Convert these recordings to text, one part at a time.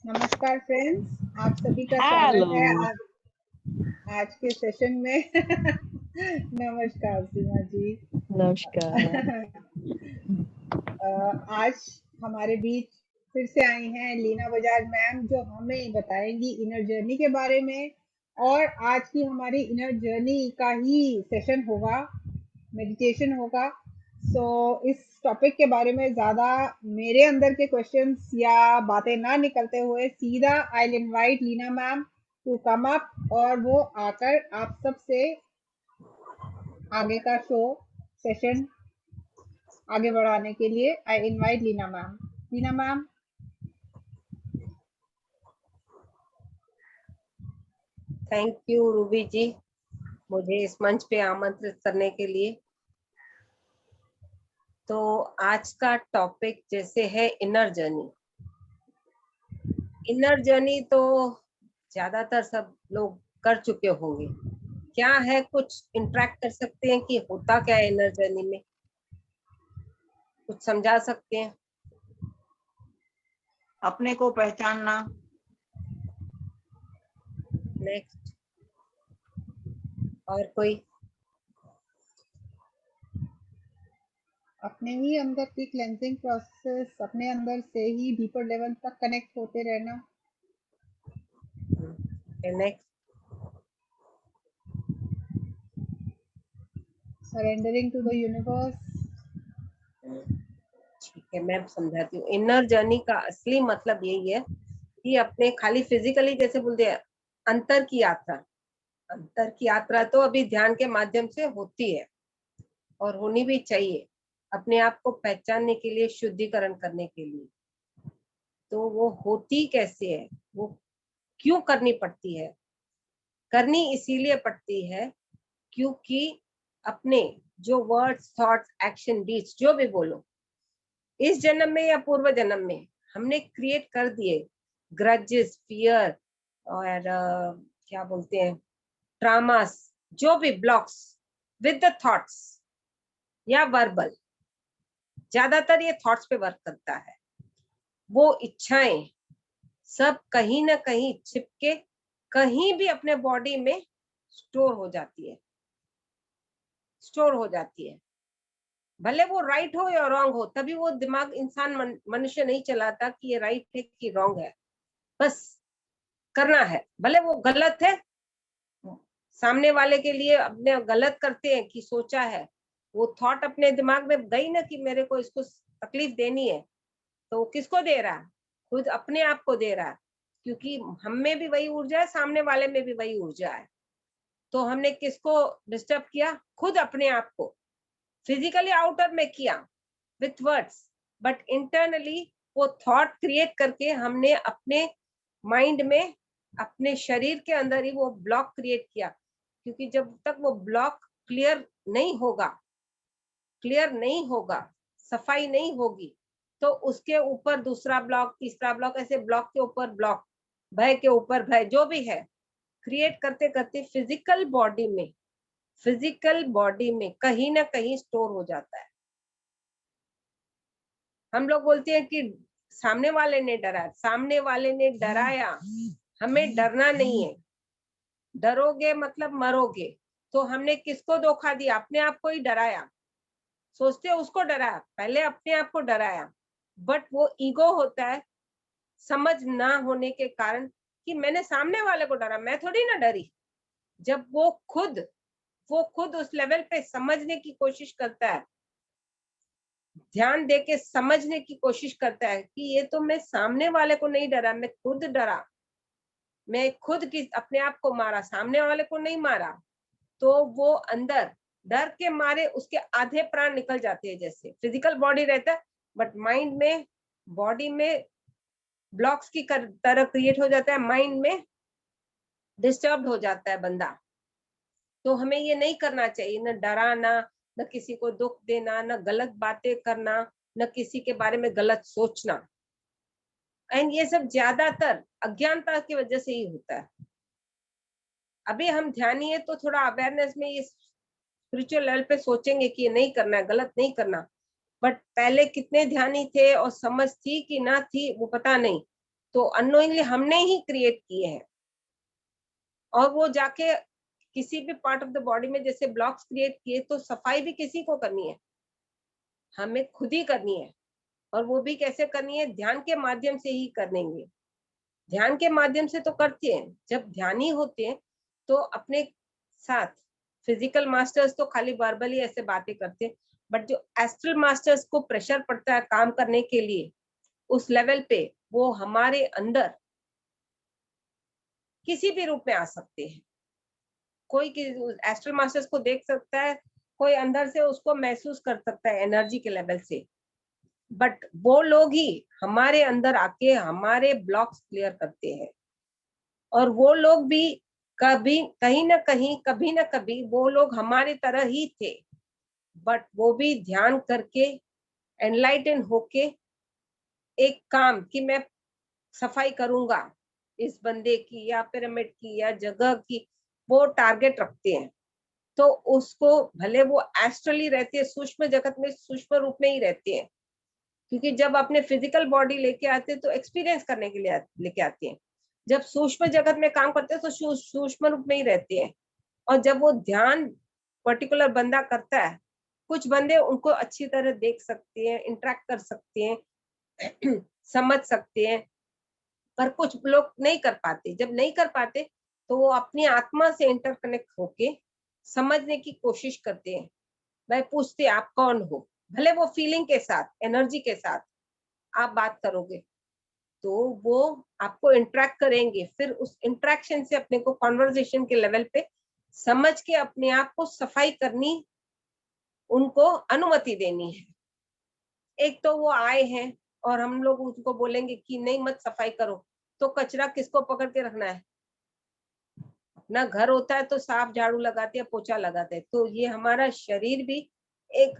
नमस्कार फ्रेंड्स, आप सभी का स्वागत हेलो। है आज के सेशन में। नमस्कार सीमा जी। नमस्कार। आज हमारे बीच फिर से आई हैं लीना बजाज मैम, जो हमें बताएंगी इनर जर्नी के बारे में। और आज की हमारी इनर जर्नी का ही सेशन होगा, मेडिटेशन होगा। सो इस टॉपिक के बारे में ज़्यादा मेरे अंदर के क्वेश्चंस या बातें ना निकलते हुए सीधा I will invite Leena ma'am to come up, और वो आकर आप सब से आगे का शो सेशन आगे बढ़ाने के लिए I invite Leena ma'am. Leena ma'am. Thank you Ruby ji, मुझे इस मंच पे आमंत्रित करने के लिए। तो आज का टॉपिक जैसे है इनर जर्नी। इनर जर्नी तो ज्यादातर सब लोग कर चुके होंगे। क्या है, कुछ इंटरेक्ट कर सकते हैं कि होता क्या है इनर जर्नी में? कुछ समझा सकते हैं? अपने को पहचानना। नेक्स्ट। और कोई? अपने ही अंदर की क्लेंजिंग प्रोसेस, अपने अंदर से ही डीपर लेवल तक कनेक्ट होते रहना। Next. Surrendering to the universe. ठीक है, मैं समझाती हूँ। इनर जर्नी का असली मतलब यही है कि अपने खाली फिजिकली, जैसे बोलते हैं अंतर की यात्रा। अंतर की यात्रा तो अभी ध्यान के माध्यम से होती है और होनी भी चाहिए, अपने आप को पहचानने के लिए, शुद्धिकरण करने के लिए। तो वो होती कैसे है, वो क्यों करनी पड़ती है? करनी इसीलिए पड़ती है क्योंकि अपने जो वर्ड्स, थॉट्स, एक्शन, डीड्स जो भी बोलो, इस जन्म में या पूर्व जन्म में हमने क्रिएट कर दिए ग्रजेस, फियर और क्या बोलते हैं, ट्रामास, जो भी ब्लॉक्स विद द थॉट्स या वर्बल। ज्यादातर ये थॉट्स पे वर्क करता है। वो इच्छाएं सब कहीं ना कहीं छिपके कहीं भी अपने बॉडी में स्टोर हो जाती है, स्टोर हो जाती है। भले वो राइट हो या रॉन्ग हो, तभी वो दिमाग इंसान मनुष्य नहीं चलाता कि ये राइट है कि रॉन्ग है। बस करना है, भले वो गलत है, सामने वाले के लिए अपने गलत करते हैं कि सोचा है, वो थॉट अपने दिमाग में गई ना कि मेरे को इसको तकलीफ देनी है, तो वो किसको दे रहा है? खुद अपने आप को दे रहा है, क्योंकि हम में भी वही ऊर्जा है, सामने वाले में भी वही ऊर्जा है। तो हमने किसको डिस्टर्ब किया? खुद अपने आप को। फिजिकली आउटर में किया विथ वर्ड्स, बट इंटरनली वो थॉट क्रिएट करके हमने अपने माइंड में, अपने शरीर के अंदर ही वो ब्लॉक क्रिएट किया। क्योंकि जब तक वो ब्लॉक क्लियर नहीं होगा, क्लियर नहीं होगा, सफाई नहीं होगी, तो उसके ऊपर दूसरा ब्लॉक, तीसरा ब्लॉक, ऐसे ब्लॉक के ऊपर ब्लॉक, भय के ऊपर भय, जो भी है क्रिएट करते करते फिजिकल बॉडी में कहीं ना कहीं स्टोर हो जाता है। हम लोग बोलते हैं कि सामने वाले ने डराया, सामने वाले ने डराया, हमें डरना नहीं है। डरोगे मतलब मरोगे। तो हमने किसको धोखा दिया? अपने आप को ही डराया। सोचते उसको डराया, पहले अपने आप को डराया। बट वो ईगो होता है, समझ ना होने के कारण कि मैंने सामने वाले को डरा, मैं थोड़ी ना डरी। जब वो खुद उस लेवल पे समझने की कोशिश करता है, ध्यान देके समझने की कोशिश करता है कि ये तो मैं सामने वाले को नहीं डरा, मैं खुद डरा, मैं खुद की अपने आप को मारा, सामने वाले को नहीं मारा। तो वो अंदर डर के मारे उसके आधे प्राण निकल जाते हैं। जैसे फिजिकल बॉडी रहता है, बट माइंड में, बॉडी में ब्लॉक्स की तरह क्रिएट हो जाता है, माइंड में डिस्टर्ब हो जाता है बंदा। तो हमें ये नहीं करना चाहिए, न डराना, न किसी को दुख देना, न गलत बातें करना, न किसी के बारे में गलत सोचना। एंड ये सब ज्यादातर अज्ञानता की वजह से ही होता है। अभी हम ध्यानी है तो थोड़ा अवेयरनेस में ये स्पिरिचुअल लेवल पे सोचेंगे कि ये नहीं करना है, गलत नहीं करना। बट पहले कितने ध्यानी थे और समझ थी कि ना थी वो पता नहीं। तो अननोइंगली हमने ही क्रिएट किए हैं, और वो जाके किसी भी पार्ट ऑफ द बॉडी में जैसे ब्लॉक्स क्रिएट किए, तो सफाई भी किसी को करनी है, हमें खुद ही करनी है। और वो भी कैसे करनी है? ध्यान के माध्यम से ही करेंगे। ध्यान के माध्यम से तो करते हैं, जब ध्यानी होते हैं तो अपने साथ फिजिकल मास्टर्स तो खाली वर्बली ऐसे बातें करते हैं, बट जो एस्ट्रल मास्टर्स को प्रेशर पड़ता है काम करने के लिए उस लेवल पे, वो हमारे अंदर किसी भी रूप में आ सकते हैं। कोई एस्ट्रल मास्टर्स को देख सकता है, कोई अंदर से उसको महसूस कर सकता है एनर्जी के लेवल से, बट वो लोग ही हमारे अंदर आके हमारे ब्लॉक्स क्लियर करते हैं। और वो लोग भी कभी कहीं ना कहीं, कभी ना कभी वो लोग हमारे तरह ही थे, बट वो भी ध्यान करके एनलाइटन होके एक काम कि मैं सफाई करूंगा इस बंदे की या पिरामिड की या जगह की, वो टारगेट रखते हैं। तो उसको भले वो एस्ट्रली रहते हैं, सूक्ष्म जगत में सूक्ष्म रूप में ही रहते हैं, क्योंकि जब अपने फिजिकल बॉडी लेके आते हैं तो एक्सपीरियंस करने के लिए लेके आते हैं। जब सूक्ष्म जगत में काम करते हैं तो सूक्ष्म रूप में ही रहते हैं। और जब वो ध्यान पर्टिकुलर बंदा करता है, कुछ बंदे उनको अच्छी तरह देख सकते हैं, इंटरेक्ट कर सकते हैं, समझ सकते हैं, पर कुछ लोग नहीं कर पाते। जब नहीं कर पाते तो वो अपनी आत्मा से इंटरकनेक्ट होके समझने की कोशिश करते हैं। वह पूछते आप कौन हो, भले वो फीलिंग के साथ, एनर्जी के साथ आप बात करोगे तो वो आपको इंटरेक्ट करेंगे। फिर उस इंटरेक्शन से अपने को कॉन्वर्जेशन के लेवल पे समझ के अपने आप को सफाई करनी, उनको अनुमति देनी है। एक तो वो आए हैं और हम लोग उनको बोलेंगे कि नहीं मत सफाई करो, तो कचरा किसको पकड़ के रखना है? अपना घर होता है तो साफ झाड़ू लगाते हैं, पोछा लगाते हैं। तो ये हमारा शरीर भी एक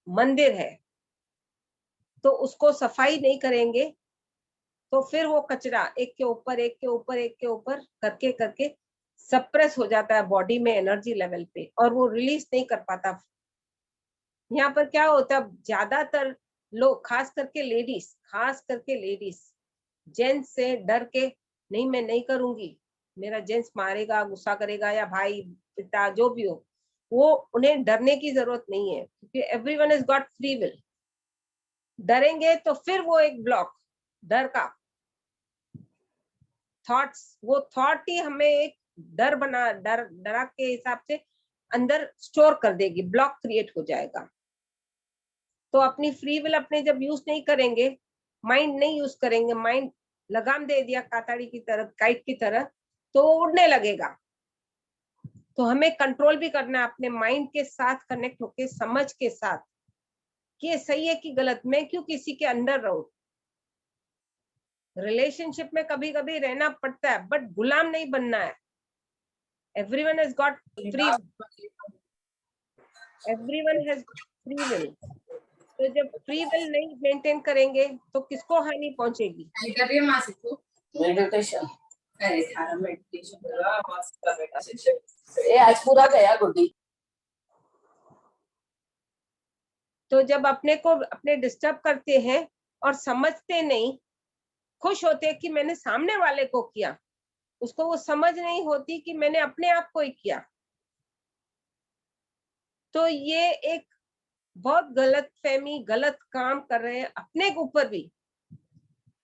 मंदिर है, तो उसको सफाई नहीं करेंगे तो फिर वो कचरा एक के ऊपर एक के ऊपर एक के ऊपर करके करके सप्रेस हो जाता है बॉडी में एनर्जी लेवल पे, और वो रिलीज नहीं कर पाता। यहाँ पर क्या होता है, ज्यादातर लोग खास करके लेडीज जेंट्स से डर के नहीं मैं नहीं करूंगी, मेरा जेंट्स मारेगा, गुस्सा करेगा, या भाई पिता जो भी हो, वो उन्हें डरने की जरूरत नहीं है, क्योंकि everyone has got free will. डरेंगे तो फिर वो एक ब्लॉक डर का थॉट्स, वो थॉट ही हमें एक डरा के हिसाब से अंदर स्टोर कर देगी, ब्लॉक क्रिएट हो जाएगा। तो अपनी फ्री विल अपने जब यूज नहीं करेंगे, माइंड नहीं यूज करेंगे, माइंड लगाम दे दिया काताड़ी की तरह, काइट की तरह, तो वो उड़ने लगेगा। तो हमें कंट्रोल भी करना है अपने माइंड के साथ, कनेक्ट होके समझ के साथ कि ये सही है कि गलत, मैं क्यों किसी के अंडर रहूं। रिलेशनशिप में कभी कभी रहना पड़ता है, बट गुलाम नहीं बनना है। Everyone has got free, everyone has free will. तो जब फ्री विल नहीं मेंटेन करेंगे तो किसको हानि पहुंचेगी? मेडिटेशन अरे थारा मेडिटेशन करा मस्त मेडिटेशन ये आज पूरा गया गुड्डी। तो जब अपने को अपने डिस्टर्ब करते हैं और समझते नहीं, खुश होते कि मैंने सामने वाले को किया, उसको वो समझ नहीं होती कि मैंने अपने आप को ही किया। तो ये एक बहुत गलत फहमी, गलत काम कर रहे हैं अपने ऊपर भी।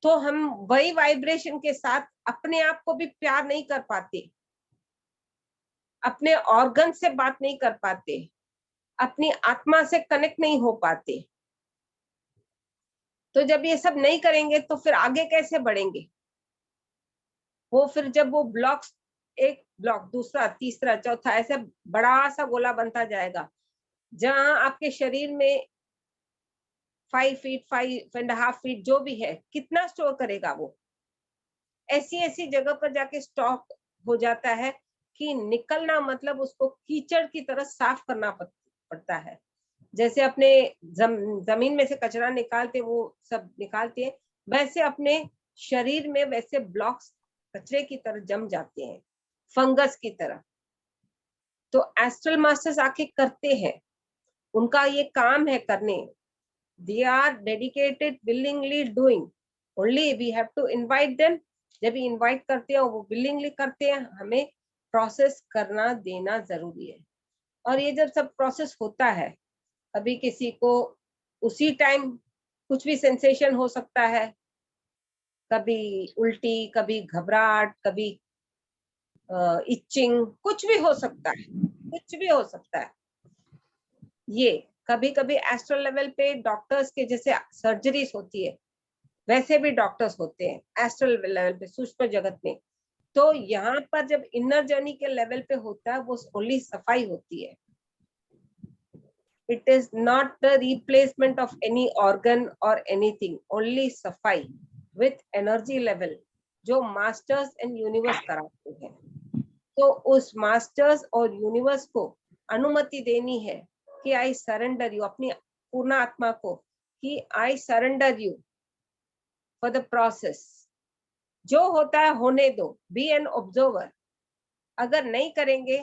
तो हम वही वाइब्रेशन के साथ अपने आप को भी प्यार नहीं कर पाते, अपने ऑर्गन से बात नहीं कर पाते, अपनी आत्मा से कनेक्ट नहीं हो पाते। तो जब ये सब नहीं करेंगे तो फिर आगे कैसे बढ़ेंगे? वो फिर जब वो ब्लॉक्स, एक ब्लॉक, दूसरा, तीसरा, चौथा, ऐसे बड़ा सा गोला बनता जाएगा, जहां आपके शरीर में 5 फीट, 5.5 फीट जो भी है, कितना स्टोर करेगा वो? ऐसी ऐसी जगह पर जाके स्टॉक हो जाता है कि निकलना मतलब उसको कीचड़ की तरह साफ करना पड़ता है। जैसे अपने जमीन में से कचरा निकालते, वो सब निकालते हैं, वैसे अपने शरीर में वैसे ब्लॉक्स कचरे की तरह जम जाते हैं, फंगस की तरह। तो एस्ट्रल मास्टर्स आके करते हैं, उनका ये काम है करने। They are dedicated, willingly doing. Only we have to invite them. जब इनवाइट करते हैं वो विलिंगली करते हैं, हमें प्रोसेस करना देना जरूरी है। और ये जब सब प्रोसेस होता है, अभी किसी को उसी टाइम कुछ भी सेंसेशन हो सकता है, कभी उल्टी, कभी घबराहट, कभी इचिंग, कुछ भी हो सकता है, कुछ भी हो सकता है। ये कभी कभी एस्ट्रल लेवल पे डॉक्टर्स के जैसे सर्जरीज होती है, वैसे भी डॉक्टर्स होते हैं एस्ट्रल लेवल पे, सूक्ष्म जगत में। तो यहाँ पर जब इनर जर्नी के लेवल पे होता है, वो ओनली सफाई होती है। It is not the replacement of any organ or anything, only सफाई with energy level जो मास्टर्स एंड यूनिवर्स कराते हैं। तो उस मास्टर्स और यूनिवर्स को अनुमति देनी है कि आई सरेंडर यू, अपनी पूर्ण आत्मा को, कि I surrender you for the process. जो होता है होने दो, बी एन ऑब्जर्वर। अगर नहीं करेंगे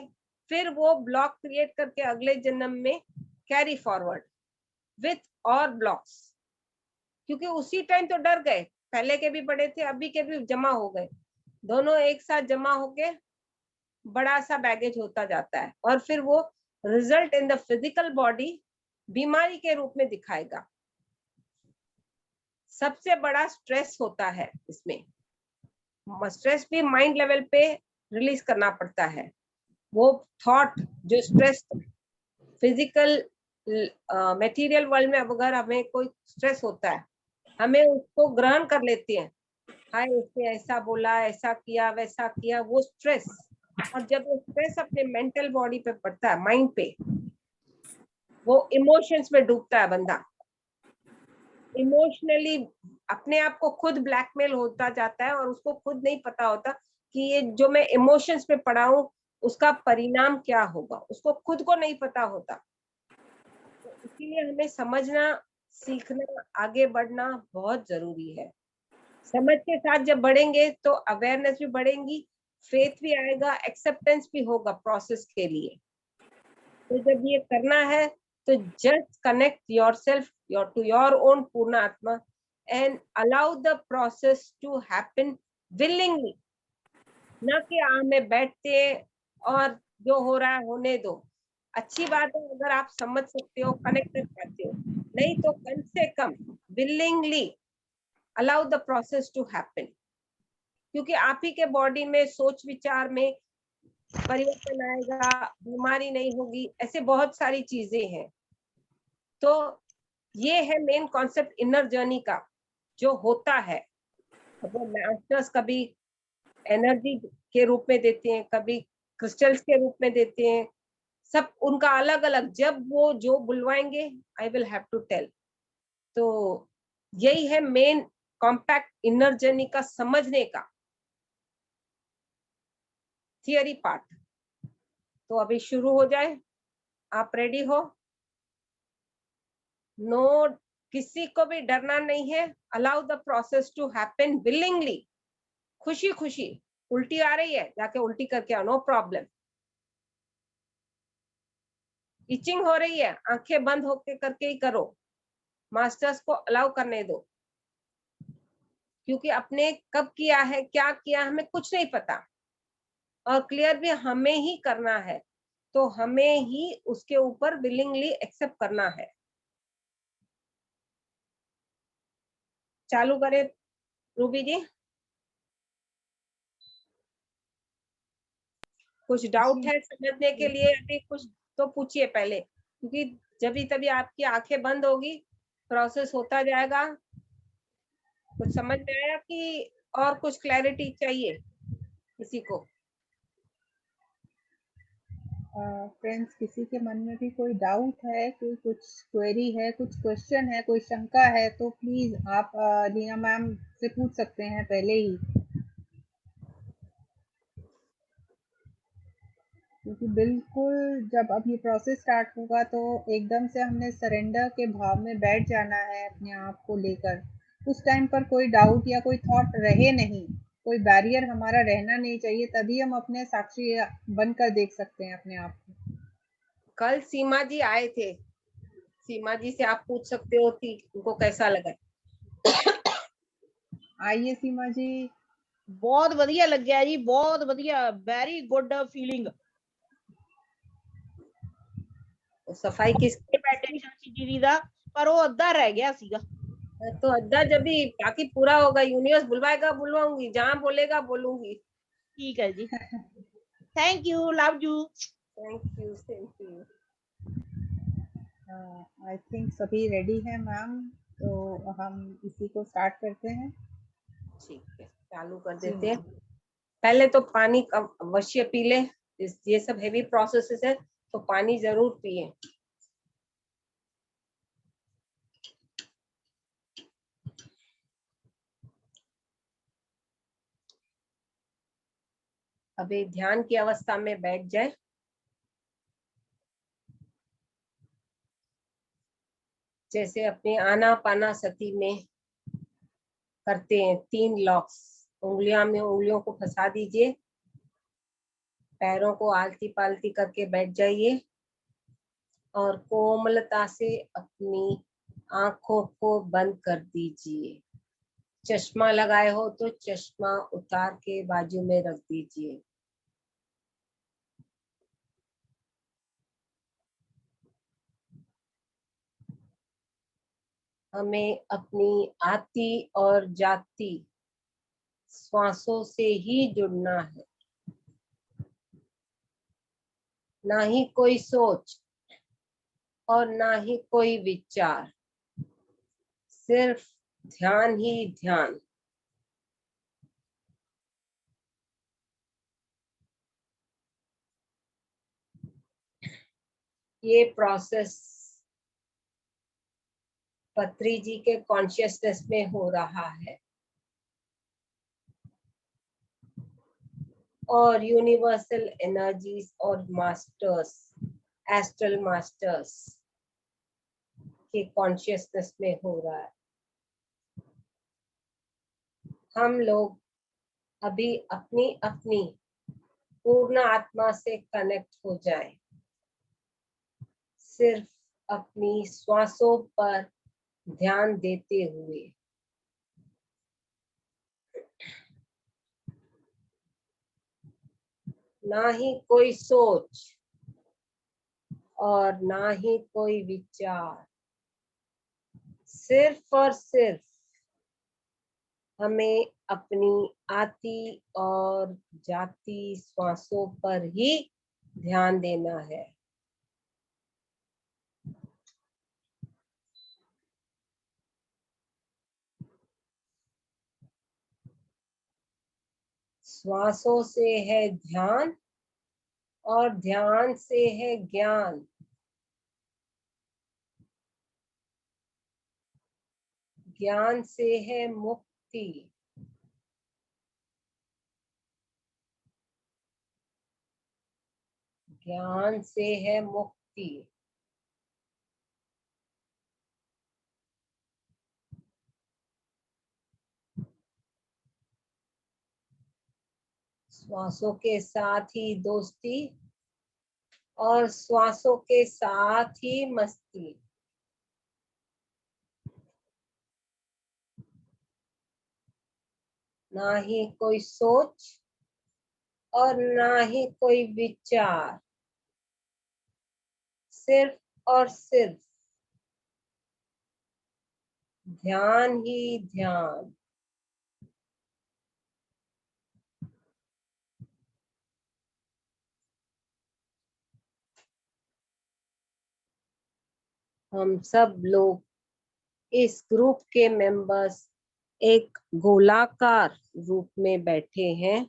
फिर वो ब्लॉक क्रिएट करके अगले जन्म में कैरी फॉरवर्ड विथ और ब्लॉक्स। क्योंकि उसी टाइम तो डर गए, पहले के भी बड़े थे, अभी के भी जमा हो गए, दोनों एक साथ जमा होके बड़ा सा बैगेज होता जाता है, और फिर वो result in the physical body बीमारी के रूप में दिखाएगा। सबसे बड़ा स्ट्रेस होता है इसमें। स्ट्रेस भी माइंड लेवल पे रिलीज करना पड़ता है। वो थॉट जो स्ट्रेस फिजिकल मटेरियल वर्ल्ड में अगर हमें कोई स्ट्रेस होता है, हमें उसको ग्रहण कर लेते हैं, हाय उसने ऐसा बोला, ऐसा किया, वैसा किया, वो स्ट्रेस। और जब वो स्ट्रेस अपने मेंटल बॉडी पे पड़ता है, माइंड पे, वो इमोशंस में डूबता है बंदा। इमोशनली अपने आप को खुद ब्लैकमेल होता जाता है, और उसको खुद नहीं पता होता कि ये जो मैं इमोशंस पे पड़ा हूँ उसका परिणाम क्या होगा, उसको खुद को नहीं पता होता। तो इसीलिए हमें समझना, सीखना, आगे बढ़ना बहुत जरूरी है। समझ के साथ जब बढ़ेंगे तो अवेयरनेस भी बढ़ेगी, फेथ भी आएगा, एक्सेप्टेंस भी होगा प्रोसेस के लिए। तो जब ये करना है तो just connect yourself to your own पूर्ण आत्मा and allow the process to happen willingly. न कि में बैठते और जो हो रहा है होने दो। अच्छी बात है अगर आप समझ सकते हो, कनेक्ट कर पाते हो, नहीं तो कम से कम willingly allow the process to happen. क्योंकि आप ही के बॉडी में, सोच विचार में परिवर्तन आएगा, बीमारी नहीं होगी, ऐसे बहुत सारी चीजें हैं। तो ये है मेन कॉन्सेप्ट इनर जर्नी का जो होता है। वो मास्टर्स कभी एनर्जी के रूप में देते हैं, कभी क्रिस्टल्स के रूप में देते हैं, सब उनका अलग अलग। जब वो जो बुलवाएंगे I will have to tell. तो यही है मेन कॉम्पैक्ट इनर जर्नी का समझने का थियरी पार्ट। तो अभी शुरू हो जाए, आप रेडी हो? नो, किसी को भी डरना नहीं है। Allow the process to happen willingly, खुशी खुशी। उल्टी आ रही है, जाके उल्टी करके आओ, नो प्रॉब्लम। इचिंग हो रही है, आंखें बंद होके करके ही करो, मास्टर्स को अलाउ करने दो। क्योंकि अपने कब किया है, क्या किया, हमें कुछ नहीं पता, और क्लियर भी हमें ही करना है। तो हमें ही उसके ऊपर विलिंगली एक्सेप्ट करना है। चालू करें रूबी जी? कुछ डाउट है समझने के लिए? अभी कुछ तो पूछिए पहले, क्योंकि जब तभी आपकी आंखें बंद होगी, प्रोसेस होता जाएगा। कुछ समझ में आया कि और कुछ क्लैरिटी चाहिए किसी को? फ्रेंड्स, किसी के मन में भी कोई डाउट है, कोई कुछ क्वेरी है, कुछ क्वेश्चन है, कोई शंका है, तो प्लीज आप लीना मैम से पूछ सकते हैं पहले ही। क्योंकि बिल्कुल जब अब ये प्रोसेस स्टार्ट होगा तो एकदम से हमने सरेंडर के भाव में बैठ जाना है अपने आप को लेकर। उस टाइम पर कोई डाउट या कोई थॉट रहे नहीं, कोई बैरियर हमारा रहना नहीं चाहिए, तभी हम अपने साक्षी बनकर देख सकते हैं अपने आप को। कल सीमा जी आए थे, सीमा जी से आप पूछ सकते हो कि उनको कैसा लगा। आइए सीमा जी। बहुत ਵਧੀਆ ਲੱਗਿਆ ਜੀ, ਬਹੁਤ ਵਧੀਆ, ਵੈਰੀ ਗੁੱਡ ਫੀਲਿੰਗ। सफाई किस ਮੈਡੀਟੇਸ਼ਨ ਸੀ ਜੀ ਦਾ, ਪਰ ਉਹ ਅੱਧਾ ਰਹਿ ਗਿਆ ਸੀਗਾ। तो अद्धा जब भी बाकी पूरा होगा, यूनिवर्स बुलवाएगा बुलवाऊंगी, जहाँ बोलेगा बोलूंगी। ਠੀਕ ਹੈ ਜੀ, thank you, love you. Thank you, thank you. I think सभी रेडी हैं मैम, तो हम इसी को स्टार्ट करते हैं। ठीक है, चालू कर जी देते हैं। पहले तो पानी अवश्य पी ले, ये सब हेवी प्रोसेसेस है तो पानी जरूर पिए। अभी ध्यान की अवस्था में बैठ जाए। जैसे अपने आनापानासती में करते हैं, 3 लॉक्स, उंगलियां में उंगलियों को फंसा दीजिए, पैरों को आलती पालती करके बैठ जाइए और कोमलता से अपनी आंखों को बंद कर दीजिए। चश्मा लगाए हो तो चश्मा उतार के बाजू में रख दीजिए। हमें अपनी आती और जाती श्वासों से ही जुड़ना है, ना ही कोई सोच और ना ही कोई विचार, सिर्फ ध्यान ही ध्यान। ये प्रोसेस पत्री जी के कॉन्शियसनेस में हो रहा है और यूनिवर्सल एनर्जीज और मास्टर्स, एस्ट्रल मास्टर्स के कॉन्शियसनेस में हो रहा है। हम लोग अभी अपनी अपनी पूर्ण आत्मा से कनेक्ट हो जाए, सिर्फ अपनी श्वासों पर ध्यान देते हुए। ना ही कोई सोच और ना ही कोई विचार, सिर्फ और सिर्फ हमें अपनी आती और जाती श्वासों पर ही ध्यान देना है। श्वासों से है ध्यान और ध्यान से है ज्ञान। ज्ञान से है मुक्ति। ज्ञान से है मुक्ति। श्वासों के साथ ही दोस्ती और श्वासों के साथ ही मस्ती। ना ही कोई सोच और ना ही कोई विचार, सिर्फ और सिर्फ ध्यान ही ध्यान। हम सब लोग इस ग्रुप के मेंबर्स एक गोलाकार रूप में बैठे हैं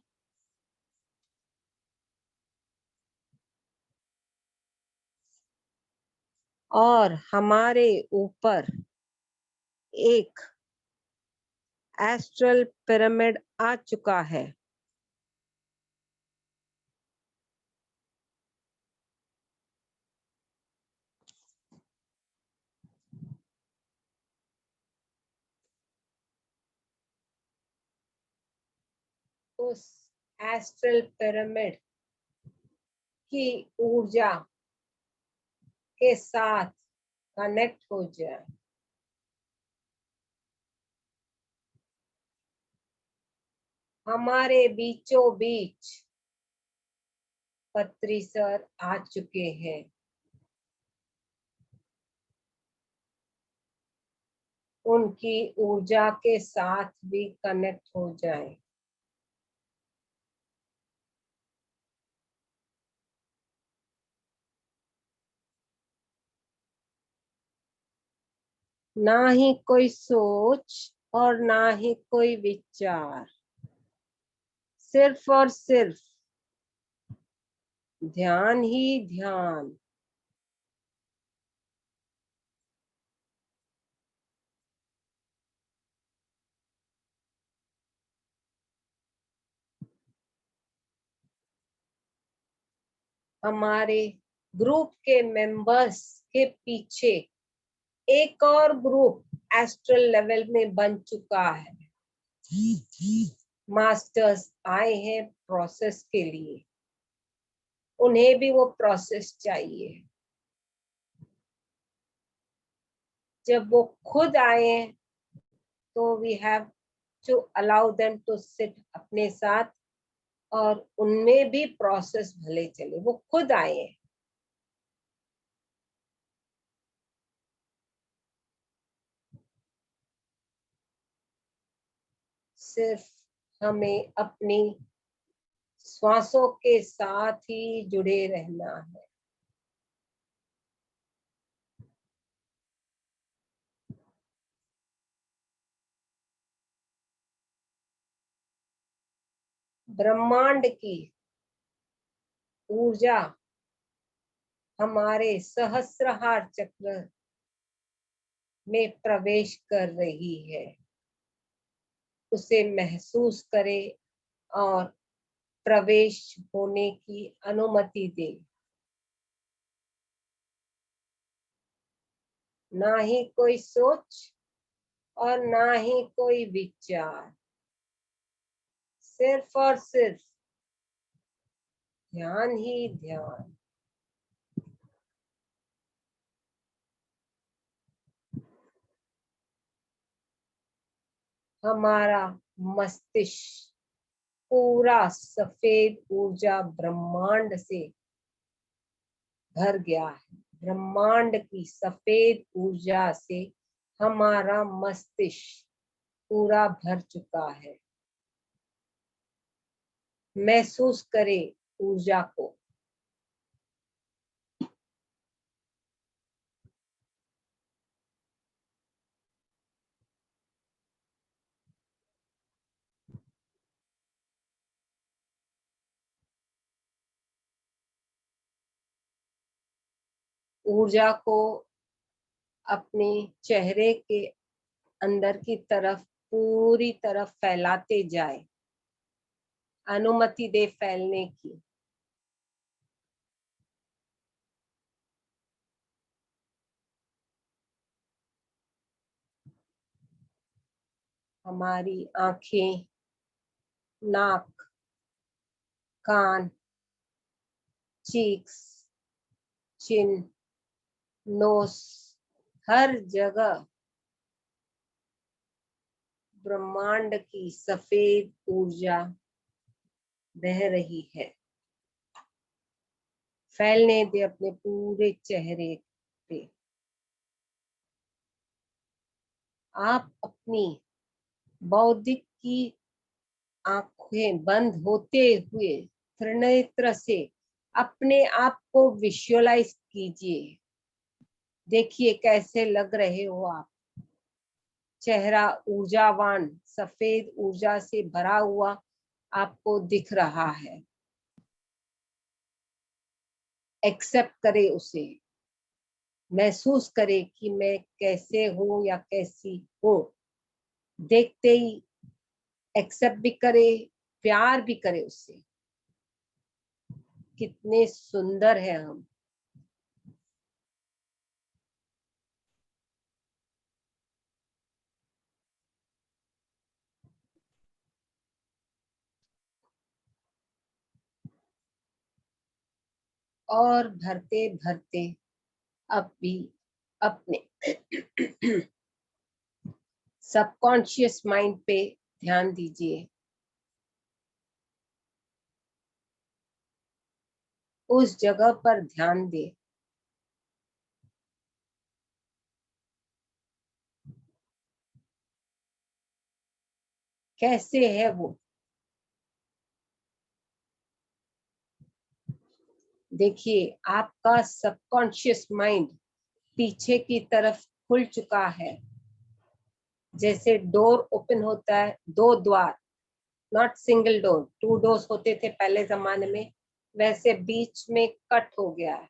और हमारे ऊपर एक एस्ट्रल पिरामिड आ चुका है। उस एस्ट्रल पिरामिड की ऊर्जा के साथ कनेक्ट हो जाए। हमारे बीचों बीच पत्री सर आ चुके हैं। उनकी ऊर्जा के साथ भी कनेक्ट हो जाए। ना ही कोई सोच और ना ही कोई विचार, सिर्फ और सिर्फ ध्यान ही ध्यान। हमारे ग्रुप के मेंबर्स के पीछे एक और ग्रुप एस्ट्रल लेवल में बन चुका है। मास्टर्स आए हैं प्रोसेस के लिए, उन्हें भी वो प्रोसेस चाहिए। जब वो खुद आए तो we have to allow them to sit अपने साथ, और उनमें भी प्रोसेस भले चले, वो खुद आए हैं। सिर्फ हमें अपनी श्वासों के साथ ही जुड़े रहना है। ब्रह्मांड की ऊर्जा हमारे सहस्त्रहार चक्र में प्रवेश कर रही है। उसे महसूस करें और प्रवेश होने की अनुमति दें। ना ही कोई सोच और ना ही कोई विचार, सिर्फ और सिर्फ ध्यान ही ध्यान। हमारा मस्तिष्क पूरा सफेद ऊर्जा ब्रह्मांड से भर गया है। ब्रह्मांड की सफेद ऊर्जा से हमारा मस्तिष्क पूरा भर चुका है। महसूस करें ऊर्जा को। ऊर्जा को अपने चेहरे के अंदर की तरफ पूरी तरफ फैलाते जाए। अनुमति दे फैलने की। हमारी आंखें, नाक, कान, चीक्स, चिन, नोस, हर जगह ब्रह्मांड की सफेद ऊर्जा बह रही है। फैलने दे अपने पूरे चेहरे पे। आप अपनी बौद्धिक की आंखें बंद होते हुए त्रिनेत्र से अपने आप को विजुअलाइज कीजिए। देखिए कैसे लग रहे हो आप। चेहरा ऊर्जावान सफेद ऊर्जा से भरा हुआ आपको दिख रहा है। एक्सेप्ट करें उसे। महसूस करें कि मैं कैसे हूं या कैसी हूं। देखते ही एक्सेप्ट भी करे, प्यार भी करे उससे। कितने सुंदर है हम। और भरते भरते अब भी अपने सबकॉन्शियस माइंड पे ध्यान दीजिए। उस जगह पर ध्यान दे। कैसे है वो, देखिए आपका सबकॉन्शियस माइंड पीछे की तरफ खुल चुका है। जैसे डोर ओपन होता है, दो द्वार, नॉट सिंगल डोर, 2 डोर्स होते थे पहले जमाने में, वैसे बीच में कट हो गया है।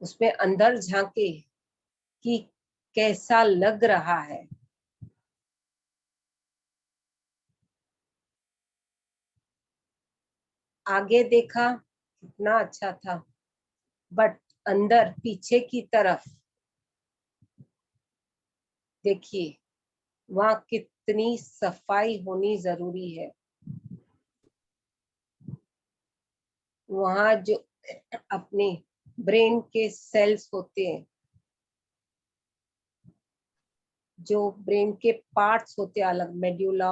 उसमें अंदर झांके कि कैसा लग रहा है। आगे देखा कितना अच्छा था, बट अंदर पीछे की तरफ देखिए वहां कितनी सफाई होनी जरूरी है। वहां जो अपने ब्रेन के सेल्स होते हैं, जो ब्रेन के पार्ट्स होते हैं अलग, मेड्यूला,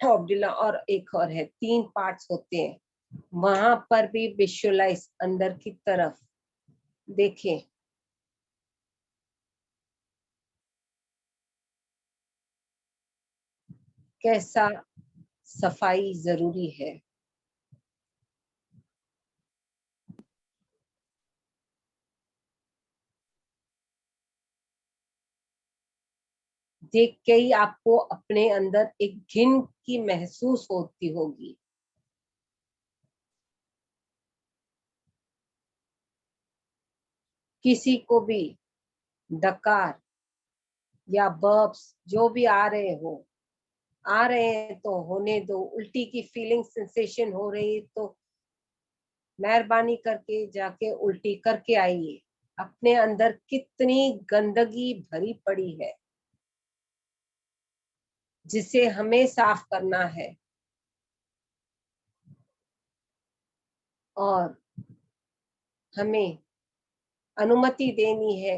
ऑब्डुला और एक और है, 3 पार्ट्स होते हैं। वहां पर भी विजुअलाइज अंदर की तरफ देखें। कैसा सफाई जरूरी है। देख के ही आपको अपने अंदर एक घिन की महसूस होती होगी। किसी को भी डकार या बर्ब्स जो भी आ रहे हैं तो होने दो। उल्टी की फीलिंग सेंसेशन हो रही तो मेहरबानी करके जाके उल्टी करके आइए। अपने अंदर कितनी गंदगी भरी पड़ी है जिसे हमें साफ करना है। और हमें अनुमति देनी है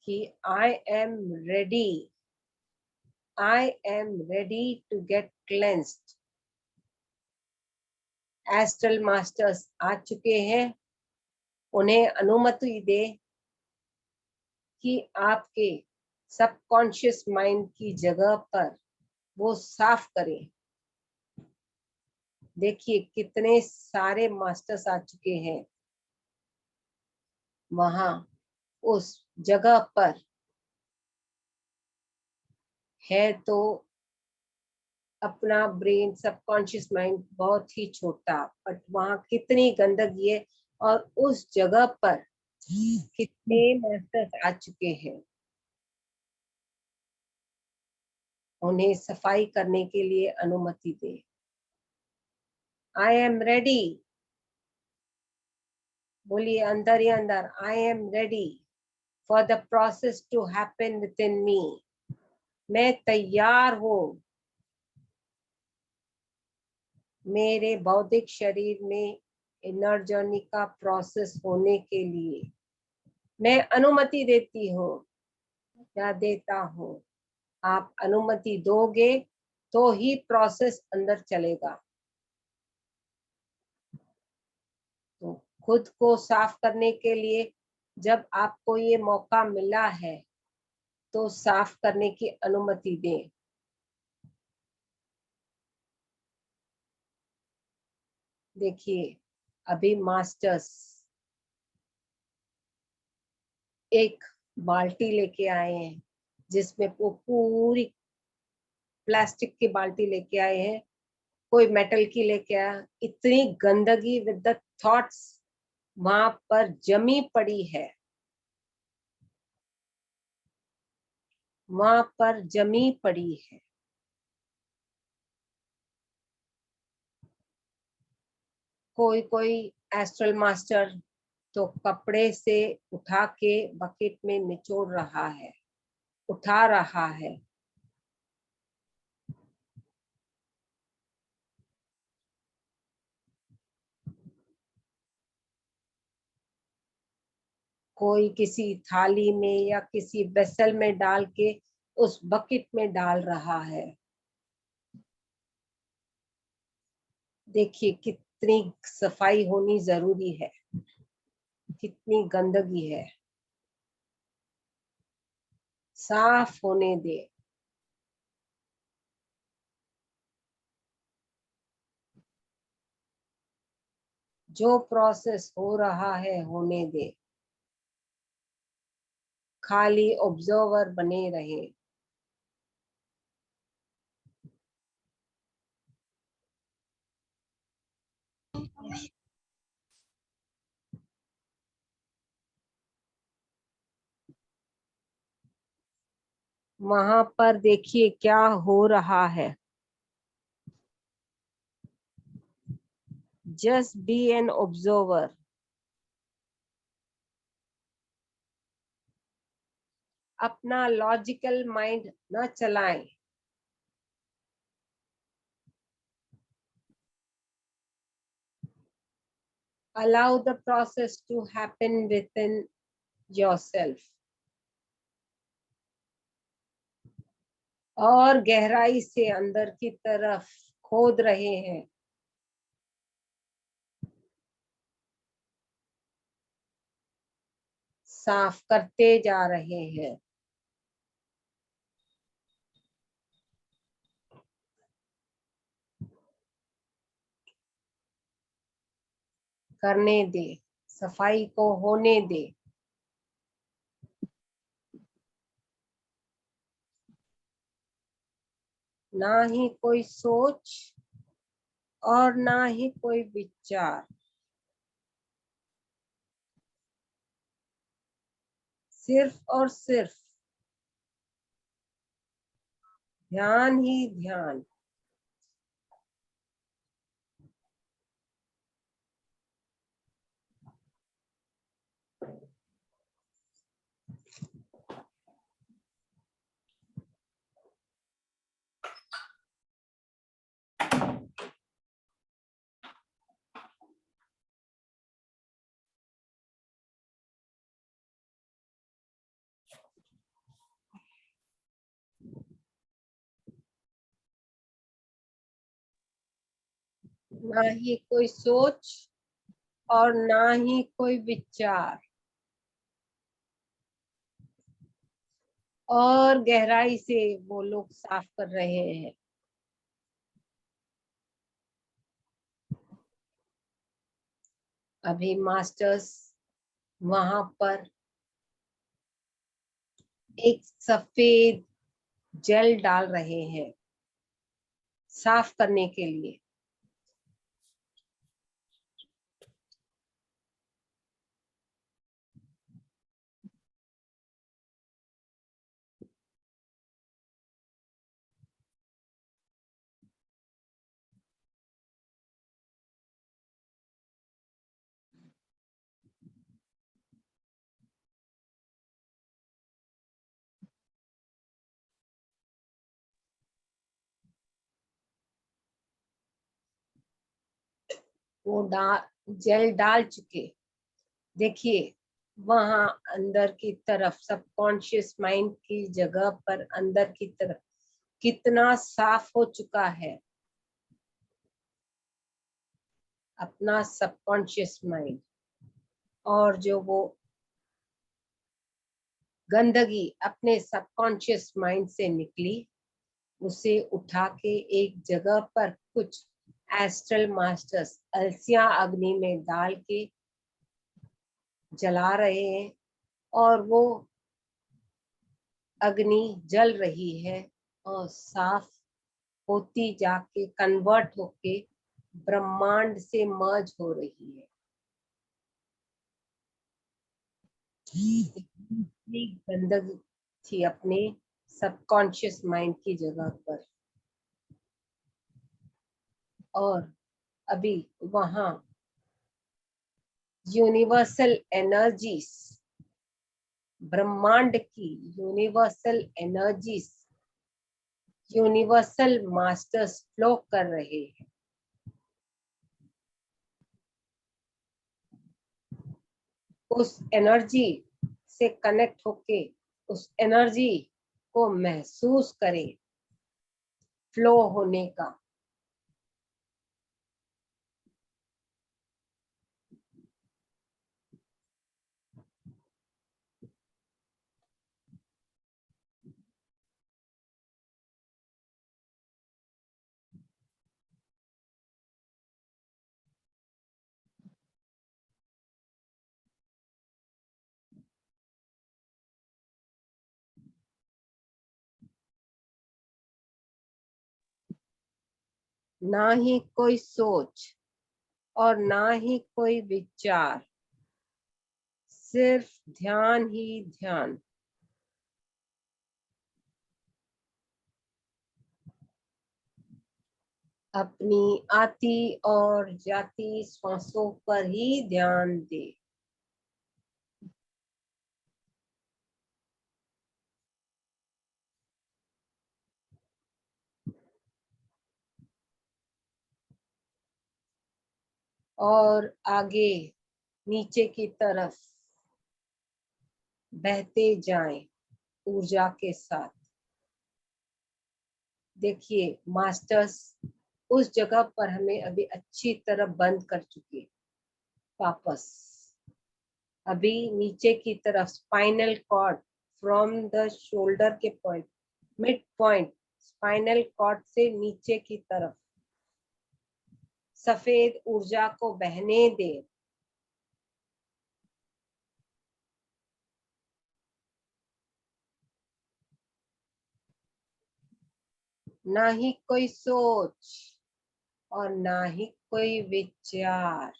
कि I am ready to get cleansed. Astral masters आ चुके हैं, उन्हें अनुमति दे कि आपके सबकॉन्शियस माइंड की जगह पर वो साफ करें। देखिए कितने सारे मास्टर्स आ चुके हैं वहां उस जगह पर है। तो अपना ब्रेन, सबकॉन्शियस माइंड बहुत ही छोटा, बट वहां कितनी गंदगी है और उस जगह पर कितने मास्टर्स आ चुके हैं। उन्हें सफाई करने के लिए अनुमति दे। आई एम रेडी, बोलिए अंदर ही अंदर, I am ready for the process to happen within मी। मैं तैयार हूं मेरे भौतिक शरीर में इनर जर्नी का प्रोसेस होने के लिए। मैं अनुमति देती हूँ या देता हूँ। आप अनुमति दोगे तो ही प्रोसेस अंदर चलेगा। तो खुद को साफ करने के लिए जब आपको ये मौका मिला है तो साफ करने की अनुमति दें। देखिए अभी मास्टर्स एक बाल्टी लेके आए हैं जिसमें वो पूरी प्लास्टिक की बाल्टी लेके आए हैं, कोई मेटल की लेके आया। इतनी गंदगी विद द थॉट्स वहां पर जमी पड़ी है, वहां पर जमी पड़ी है। कोई कोई एस्ट्रल मास्टर तो कपड़े से उठा के बकेट में निचोड़ रहा है, उठा रहा है। कोई किसी थाली में या किसी वेसल में डाल के उस बकेट में डाल रहा है। देखिए कितनी सफाई होनी जरूरी है, कितनी गंदगी है, साफ होने दे। जो प्रोसेस हो रहा है होने दे, खाली ऑब्जर्वर बने रहे। वहां पर देखिए क्या हो रहा है। Just be an observer. अपना लॉजिकल माइंड न चलाएं। Allow the process to happen within yourself. और गहराई से अंदर की तरफ खोद रहे हैं। साफ करते जा रहे हैं। करने दे, सफाई को होने दे। ना ही कोई सोच और ना ही कोई विचार, सिर्फ और सिर्फ ध्यान ही ध्यान। ना ही कोई सोच और ना ही कोई विचार, और गहराई से वो लोग साफ कर रहे हैं। अभी मास्टर्स वहां पर एक सफेद जेल डाल रहे हैं साफ करने के लिए। वो जेल डाल चुके। देखिए वहां अंदर की तरफ सबकॉन्शियस माइंड की जगह पर अंदर की तरफ कितना साफ हो चुका है अपना सबकॉन्शियस माइंड। और जो वो गंदगी अपने सबकॉन्शियस माइंड से निकली, उसे उठा के एक जगह पर कुछ एस्ट्रल मास्टर्स अलसिया अग्नि में डाल के जला रहे हैं, और वो अग्नि जल रही है और साफ होती जाके कन्वर्ट होके ब्रह्मांड से मर्ज हो रही है। इतनी गंदगी थी अपने सबकॉन्शियस माइंड की जगह पर, और अभी वहां यूनिवर्सल एनर्जीज, ब्रह्मांड की universal energies, universal masters flow कर रहे हैं। उस एनर्जी से कनेक्ट होके उस एनर्जी को महसूस करें फ्लो होने का। ना ही कोई सोच और ना ही कोई विचार, सिर्फ ध्यान ही ध्यान। अपनी आती और जाती श्वासों पर ही ध्यान दे। और आगे नीचे की तरफ बहते जाएं ऊर्जा के साथ। देखिए मास्टर्स उस जगह पर हमें अभी अच्छी तरह बंद कर चुके। वापस अभी नीचे की तरफ spinal cord from the shoulder के point, mid point spinal cord से नीचे की तरफ सफेद ऊर्जा को बहने दे। ना ही कोई सोच और ना ही कोई विचार,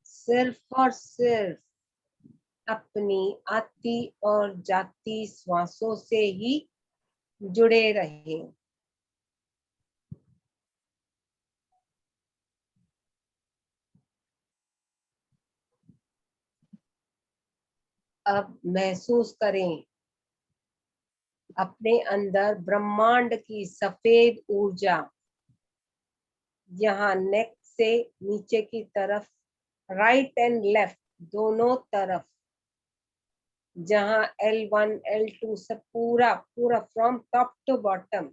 सिर्फ और सिर्फ अपनी आती और जाती श्वासों से ही जुड़े रहें। अब महसूस करें अपने अंदर ब्रह्मांड की सफेद ऊर्जा, यहाँ नेक से नीचे की तरफ, राइट एंड लेफ्ट दोनों तरफ, जहाँ L1 L2 से पूरा पूरा from top to bottom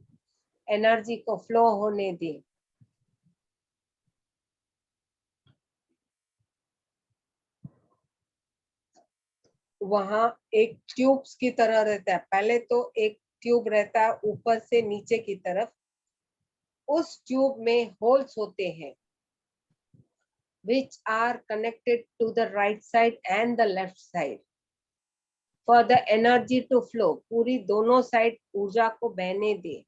energy को फ्लो होने दे। वहां एक ट्यूब्स की तरह रहता है, पहले तो एक ट्यूब रहता है ऊपर से नीचे की तरफ, उस ट्यूब में होल्स होते हैं which are connected to the right side and the left side for the energy to flow। पूरी दोनों साइड ऊर्जा को बहने दे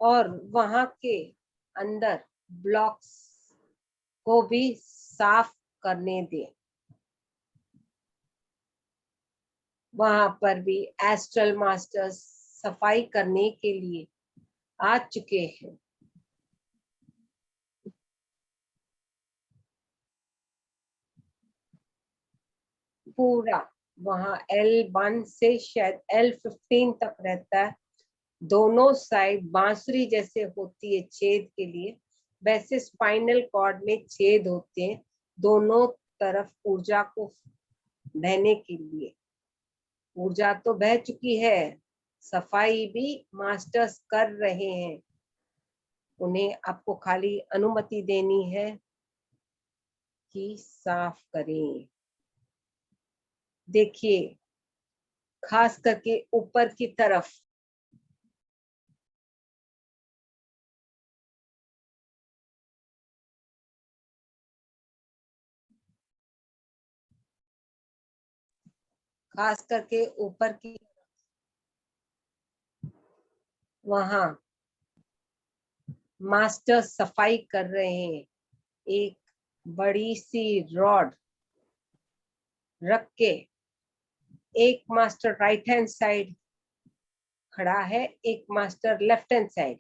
और वहां के अंदर ब्लॉक्स को भी साफ करने दे। वहां पर भी एस्ट्रल मास्टर्स सफाई करने के लिए आ चुके हैं। पूरा वहां L1 से शायद L15 तक रहता है, दोनों साइड बांसुरी जैसे होती है छेद के लिए, वैसे स्पाइनल कॉर्ड में छेद होते हैं दोनों तरफ ऊर्जा को बहने के लिए। ऊर्जा तो बह चुकी है, सफाई भी मास्टर्स कर रहे हैं, उन्हें आपको खाली अनुमति देनी है कि साफ करें। देखिए खास करके ऊपर की तरफ खास करके ऊपर की वहां मास्टर सफाई कर रहे हैं। एक बड़ी सी रॉड रख के एक मास्टर राइट हैंड साइड खड़ा है, एक मास्टर लेफ्ट हैंड साइड,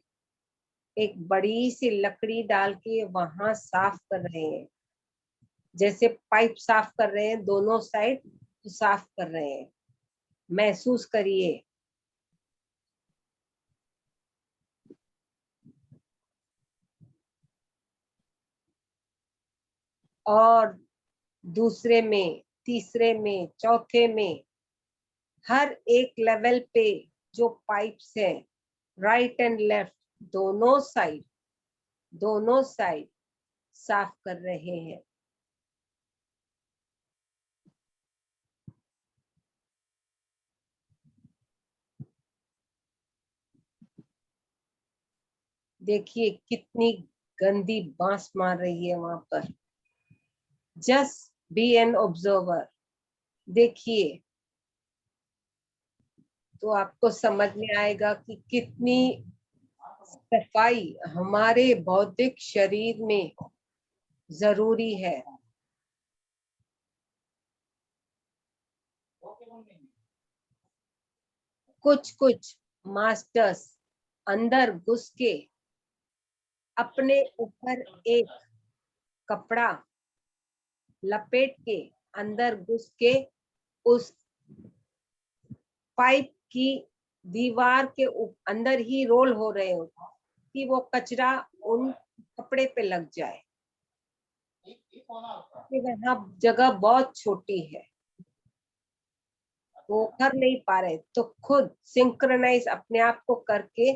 एक बड़ी सी लकड़ी डाल के वहां साफ कर रहे हैं, जैसे पाइप साफ कर रहे हैं दोनों साइड साफ कर रहे हैं। महसूस करिए और दूसरे में, तीसरे में, चौथे में, हर एक लेवल पे जो पाइप्स है राइट एंड लेफ्ट दोनों साइड साफ कर रहे हैं। देखिए कितनी गंदी बांस मार रही है वहां पर। Just be an observer. देखिए तो आपको समझ में आएगा कि कितनी सफाई हमारे भौतिक शरीर में जरूरी है। कुछ कुछ मास्टर्स अंदर घुस के अपने ऊपर एक कपड़ा लपेट के अंदर घुस के उस पाइप की दीवार के अंदर ही रोल हो रहे हो कि वो कचरा उन कपड़े पे लग जाए। वहाँ जगह बहुत छोटी है, वो कर नहीं पा रहे, तो खुद सिंक्रोनाइज अपने आप को करके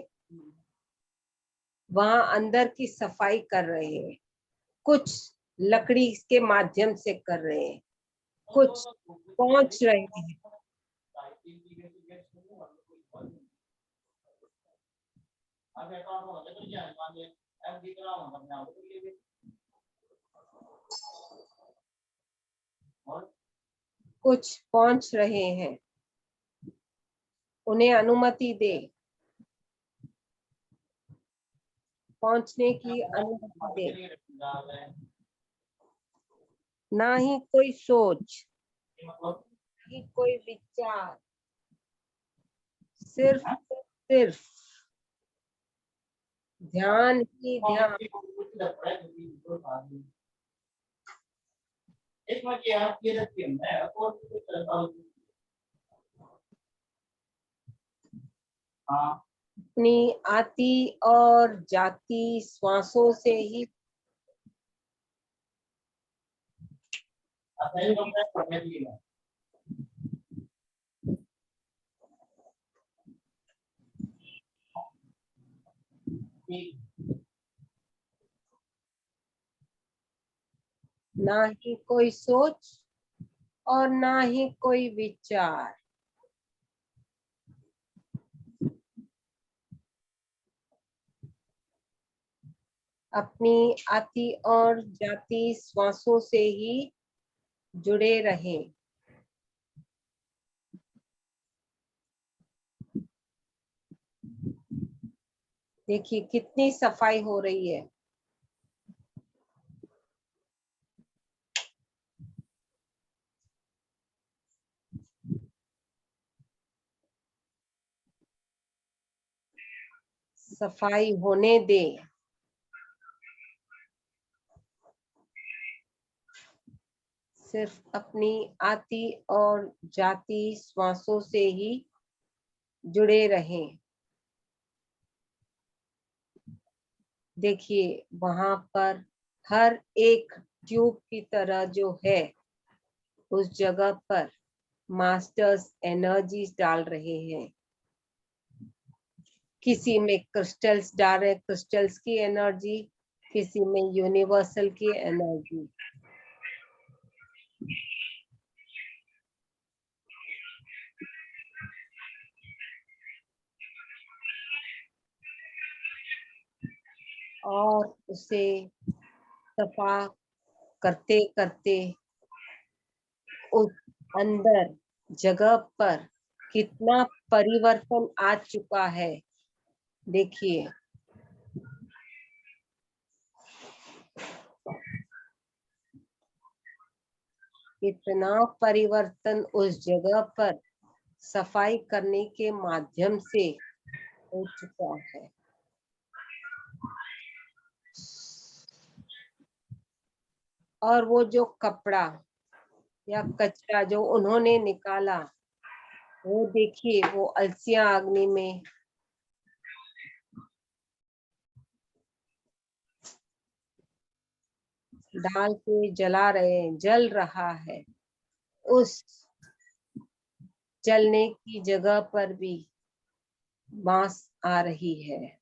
वहां अंदर की सफाई कर रहे हैं। कुछ लकड़ी के माध्यम से कर रहे हैं, कुछ पहुंच रहे हैं। कुछ पहुंच रहे हैं, उन्हें अनुमति दे, पहुंचने की अनुमति दे। ना ही कोई सोच, ही कोई विचार, सिर्फ सिर्फ ध्यान ही ध्यान। अपनी आती और जाती श्वासों से ही ना ही कोई सोच और ना ही कोई विचार। अपनी आती और जाती श्वासों से ही जुड़े रहें। देखिए कितनी सफाई हो रही है। सफाई होने दे। सिर्फ अपनी आती और जाती श्वासों से ही जुड़े रहें। देखिए वहां पर हर एक ट्यूब की तरह जो है उस जगह पर मास्टर्स एनर्जीज डाल रहे हैं। किसी में क्रिस्टल्स डाल रहे, क्रिस्टल्स की एनर्जी, किसी में यूनिवर्सल की एनर्जी। और उसे सफा करते करते उस अंदर जगह पर कितना परिवर्तन आ चुका है। देखिए कितना परिवर्तन उस जगह पर सफाई करने के माध्यम से हो चुका है। और वो जो कपड़ा या कचरा जो उन्होंने निकाला, वो देखिए वो अलसियां अग्नि में डाल के जला रहे हैं, जल रहा है। उस जलने की जगह पर भी बांस आ रही है।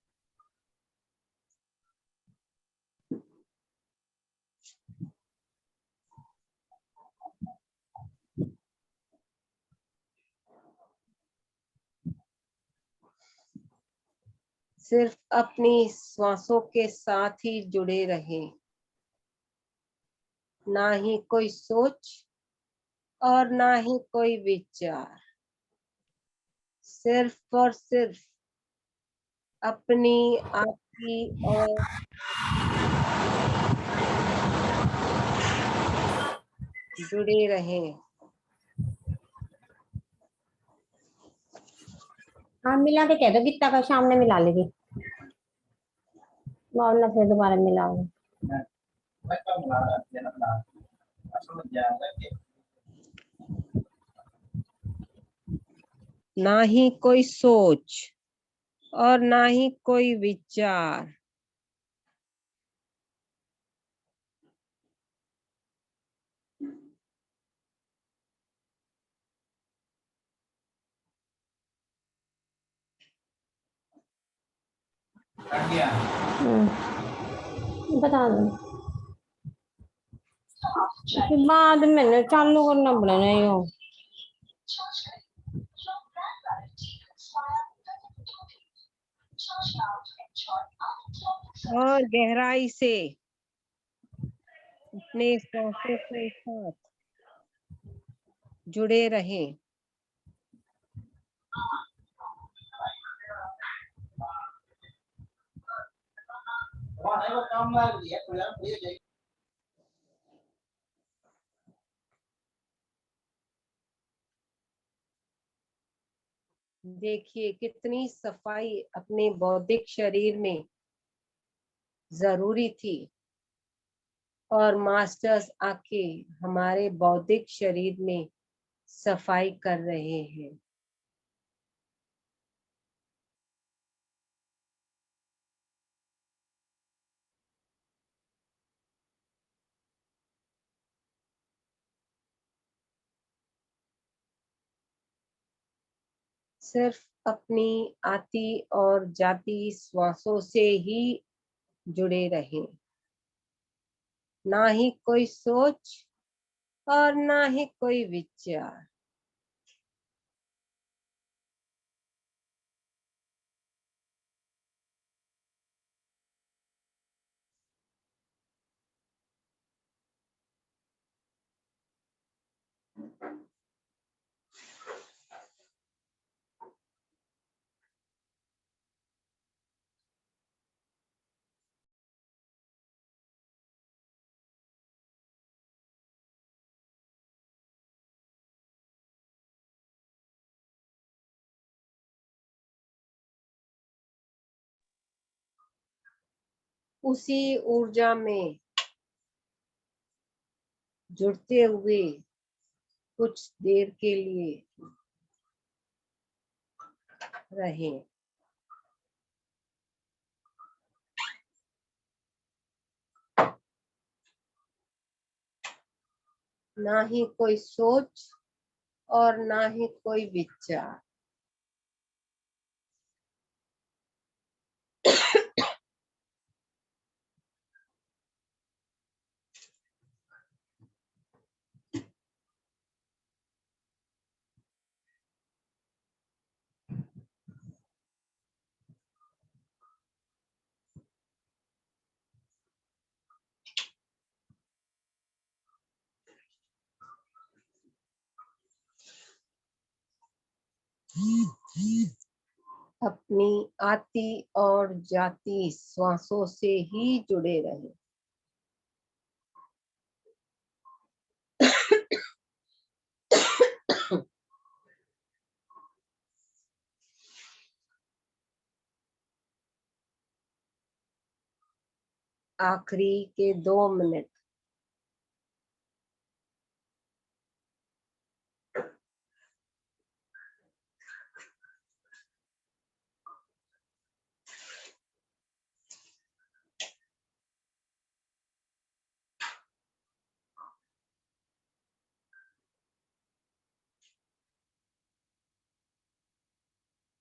सिर्फ अपनी श्वासों के साथ ही जुड़े रहें। ना ही कोई सोच और ना ही कोई विचार, सिर्फ और सिर्फ अपनी आपकी और जुड़े रहें। हाँ मिला के कह दो, गीता का शाम ने मिला लेगी, वरना फिर दोबारा मिलाओगे। ना ही कोई सोच और ना ही कोई विचार, बता दो फिर बाद में ना चालू करना पड़ेगा यो। और गहराई से अपने सांसों के साथ जुड़े रहें। देखिए कितनी सफाई अपने बौद्धिक शरीर में जरूरी थी, और मास्टर्स आके हमारे बौद्धिक शरीर में सफाई कर रहे हैं। सिर्फ अपनी आती और जाती श्वासों से ही जुड़े रहें। ना ही कोई सोच और ना ही कोई विचार। उसी ऊर्जा में जुड़ते हुए कुछ देर के लिए रहें। ना ही कोई सोच और ना ही कोई विचार। अपनी आती और जाती श्वासों से ही जुड़े रहें। आखिरी के 2 मिनट।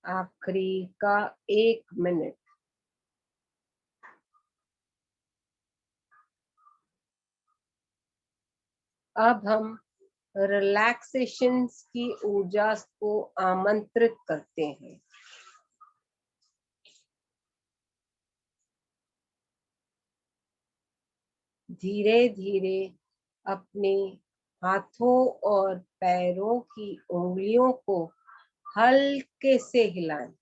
आखिरी का 1 मिनट। अब हम रिलैक्सेशन की ऊर्जा को आमंत्रित करते हैं। धीरे धीरे अपने हाथों और पैरों की उंगलियों को हल्के से हिलाएं।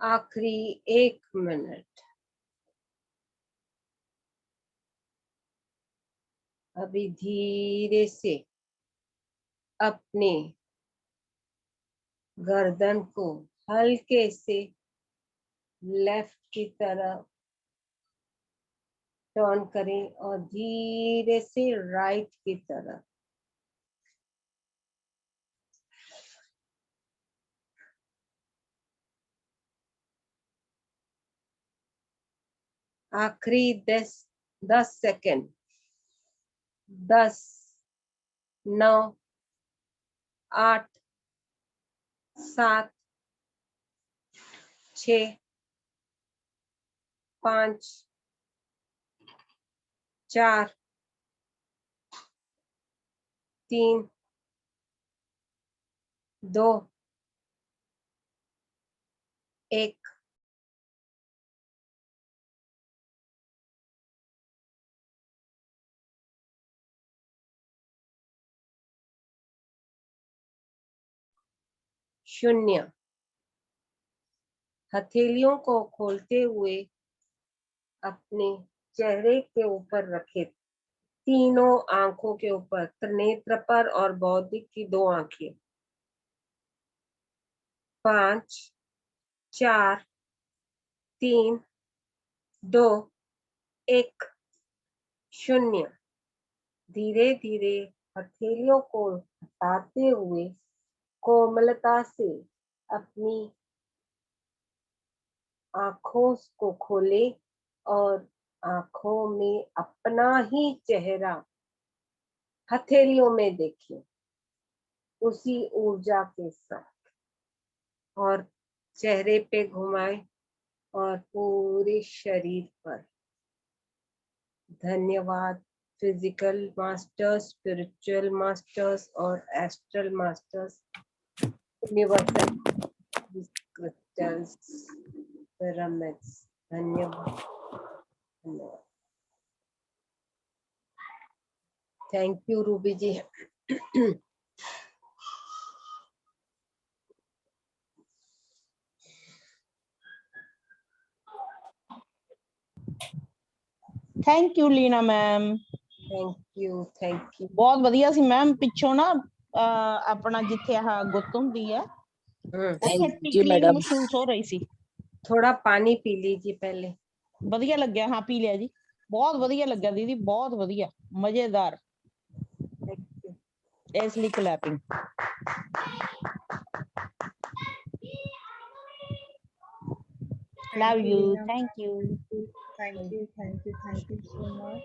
आखिरी 1 मिनट। अभी धीरे से अपने गर्दन को हल्के से लेफ्ट की तरफ टर्न करें और धीरे से राइट की तरफ। आखिरी 10 सेकेंड। 10, 9, 8, 7, 6, 5, 4, 3, 2, 1। शून्य। हथेलियों को खोलते हुए अपने चेहरे के ऊपर रखे, तीनों आंखों के ऊपर, त्रिनेत्र पर और बौद्धिक की 2 आंखें। 5, 4, 3, 2, 1, शून्य। धीरे धीरे हथेलियों को हटाते हुए कोमलता से अपनी आंखों को खोले और आंखों में अपना ही चेहरा हथेलियों में देखें, उसी ऊर्जा के साथ, और चेहरे पे घुमाएं और पूरे शरीर पर। धन्यवाद फिजिकल मास्टर्स, स्पिरिचुअल मास्टर्स और astral masters, universal crystals, pyramids. धन्यवाद, धन्यवाद। Thank you Ruby ji. Thank you Leena ma'am, thank you, thank you. बहुत ਵਧੀਆ ਸੀ ਮੈਮ। ਪਿੱਛੋਂ ਨਾ ਆਪਣਾ ਜਿੱਥੇ ਆਹ ਗੁੱਤ ਹੁੰਦੀ ਹੈ ਉੱਥੇ ਟਿਕਲਿੰਗ ਮਹਿਸੂਸ ਹੋ ਰਹੀ ਸੀ। थोड़ा पानी पी लीजिए पहले। ਵਧੀਆ ਲੱਗਿਆ। ਹਾਂ ਪੀ ਲਿਆ ਜੀ, ਬਹੁਤ ਵਧੀਆ ਲੱਗਾ ਦੀਦੀ, ਬਹੁਤ ਵਧੀਆ, ਮਜ਼ੇਦਾਰ। ਇਸ ਲਈ clapping. Love you, thank you, thank you, thank you, thank you so much.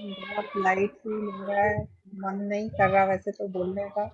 बहुत लाइट फील हो रहा है, मन नहीं कर रहा वैसे तो बोलने का,